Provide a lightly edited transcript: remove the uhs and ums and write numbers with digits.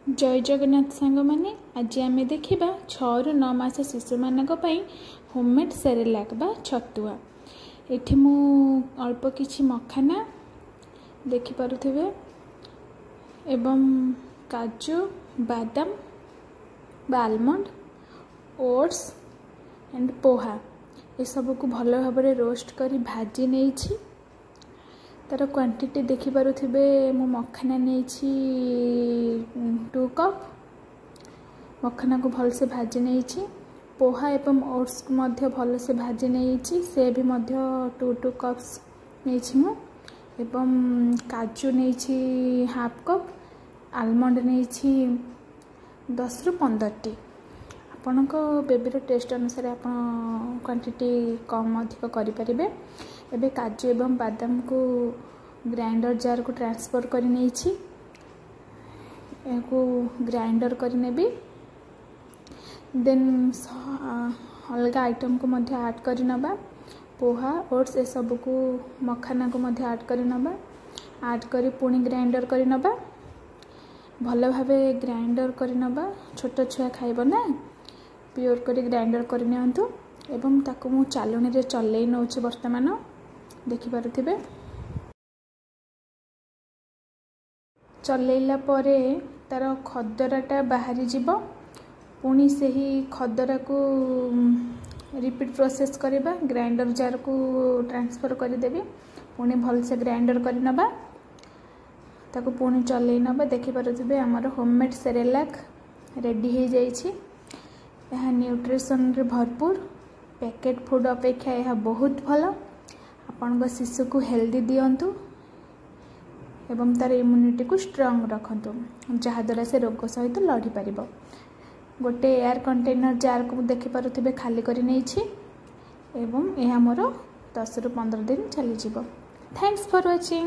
जय जगन्नाथ सांग मैंने आज आम देखा 6 ରୁ 9 मास शिशु मानक होममेड सेरेलैक बा छतुआ। ये मु अल्प किछि मखाना देखिपे एवं काजू बादाम आलमंड ओट्स एंड पोहा ये सब को भल भाव रोस्ट करी भाजी नहीं तार क्वांटिटी देखिपे मु मखाना नहीं 2 कप मखाना को भल से भाजी नहीं पोहा एवं ओट्स को मध्य भल से भाजी नहीं से भी मध्य 2 कप्स नहीं मु एवं काजू नहीं हाफ कप आलमंड नहीं 10 ରୁ 15 टी आपण बेबीर टेस्ट अनुसार आप क्वांटिटी कम अधिक करें। एबे काजू एवं बादाम को ग्राइंडर जार को ट्रांसफर कर नहीं ग्राइंडर करने देन अलग आइटम को मध्य ऐड कर नबा पोहा ओट्स ए सब को मखाना को मध्य ऐड कर नबा ऐड करी पुणी ग्राइंडर कर नबा भल भाव ग्राइंडर कर नबा छोट छुआ खाइब ना प्योर करी ग्राइंडर करनी एवं ताको मु चालुनी रे चलई नौ वर्तमान देखिपे चलैला परे तार खदराटा बाहरी जीव पुणी से ही खदरा को रिपीट प्रोसेस करबा ग्राइंडर जार को ट्रांसफर करदेवी पुणी भल से ग्राइंडर कर नबा ताको पुणी चलई नबा देखिपे आमर होममेड सेरेलैक रेडी हो जाइछि। यह न्यूट्रिशन रे भरपूर पैकेट फूड अपेक्षा यह बहुत भल आपण शिशु को हेल्दी दिंतु एवं तार इम्यूनिटी को स्ट्रांग रखंतु जहाद्वारा से रोग सहित लड़ी पार। गोटे एयर कंटेनर जार को देखिपे खाली कर एवं यह मोर 10 ରୁ 15 दिन चली। Thanks for watching.